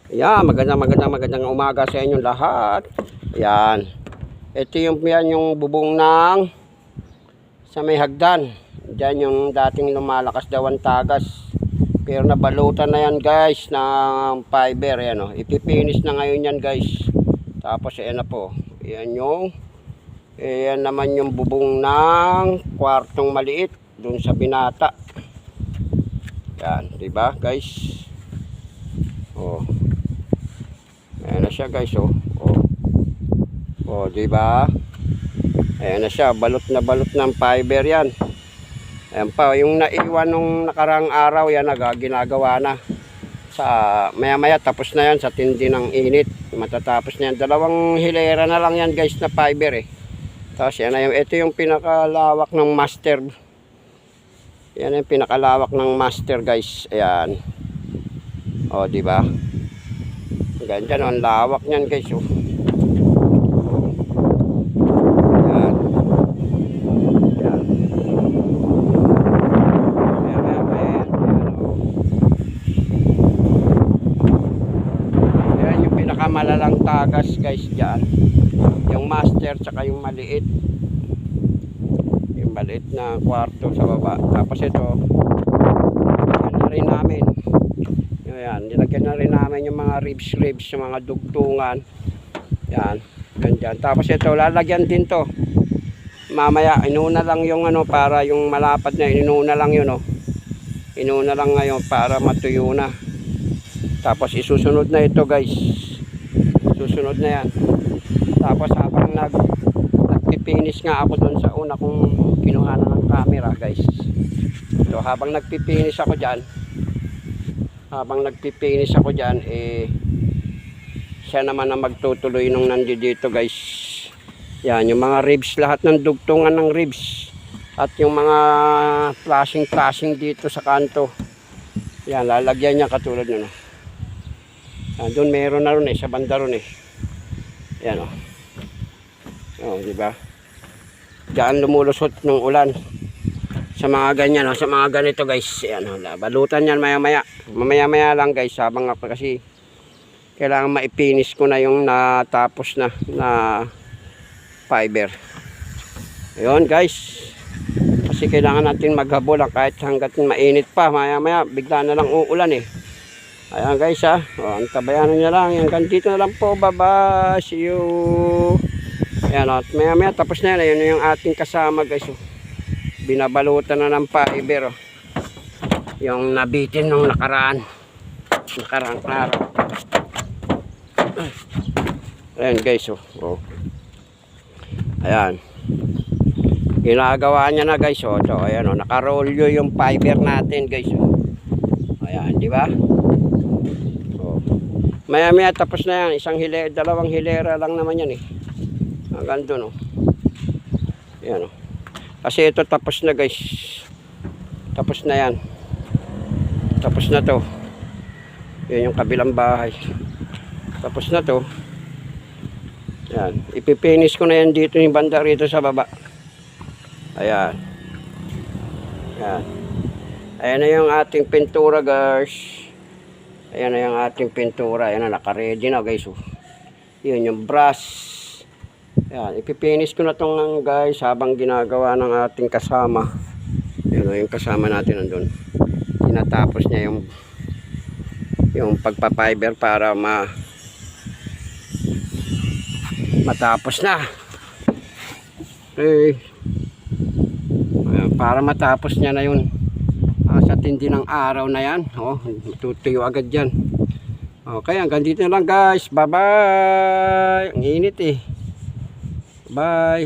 Yan, magandang umaga sa inyong lahat. Yan. Ito yung bubong ng sa may hagdan. Diyan yung dating lumalakas daw ang tagas. Pero nabalutan na yan guys ng fiber. Yan, oh. Ipipinis na ngayon yan guys. Tapos ayan na po. Ayan naman yung bubong ng kwartong maliit dun sa binata. Yan, diba guys? Oh. Ayan na siya guys, oh. Oh, diba? Ayan na siya, balot ng fiber yan. Ayan pa, yung naiwan nung nakarang araw, yan ginagawa na. Sa maya tapos na yan sa tindi ng init. Matatapos na yan. 2 hilera na lang yan guys na fiber eh. Tapos yan na ito yung pinakalawak ng master. Yan yung pinakalawak ng master guys. Ayan. O, diba? Ganyan, ang lawak niyan guys. Oh. Ayan. Ayan. Ayan yung pinakamalalang tagas guys dyan. Yung master tsaka yung maliit. Yung maliit na kwarto sa baba. Tapos ito, yan na rin namin. Ayan, nilagyan na rin namin yung mga ribs, yung mga dugtungan. Yan, ganyan. Tapos ito, lalagyan din to. Mamaya, inuna lang yung para yung malapad na, inuna lang yun, oh. Inuna lang ngayon para matuyo na. Tapos isusunod na ito, guys. Susunod na yan. Tapos habang nagpipinis nga ako dun sa una kong kinuha na ng camera, guys. So, habang nagpipinis ako dyan, siya naman ang magtutuloy nung nandito guys. Yan, yung mga ribs, lahat ng dugtungan ng ribs at yung mga flashing dito sa kanto. Yan, lalagyan niya katulad nyo. Yan, doon meron na ron sa banda ron eh. Yan o. O, diba? Diyan lumulusot ng ulan. Sa mga ganyan, sa mga ganito guys. Yan, balutan yan maya-maya lang guys, habang ako kasi kailangan maipinis ko na yung natapos na fiber. Ayun guys, kasi kailangan natin maghabol kahit hanggat mainit pa, maya-maya bigla na lang uulan eh. Ayan guys o, antabayanan nyo lang, hanggang dito na lang po, bye bye, see you. Ayan, at maya-maya tapos na yan. Ayun yung ating kasama guys. Binabalutan na ng fiber, oh. Yung nabitin nung nakaraan araw. Ayan guys, oh. Ayan, ginagawa niya na guys, oh. So, ayan, oh. Nakarolyo yung fiber natin guys, oh. Ayan, di ba? Oh. Maya tapos na yan. 2 hilera lang naman yan eh. Hanggang dun, oh. Ayan, oh. Kasi ito tapos na guys. Tapos na yan. Tapos na to. Yan yung kabilang bahay. Tapos na to. Yan. Ipipinis ko na yan dito yung banda rito sa baba. Ayan. Ayan. Ayan na yung ating pintura guys. Ayan na yung ating pintura. Ayan na, naka-ready na guys. Yun yung brush. Yan, ipipinis ko na itong guys habang ginagawa ng ating kasama. Yun, yung kasama natin nandun. Tinatapos niya yung pagpapiber para matapos na. Okay. Ayan, para matapos niya na yun. Sa tindi ng araw na yan. Oh, tutuyo agad yan. Okay, hanggang dito na lang guys. Bye bye. Ang init eh. Bye.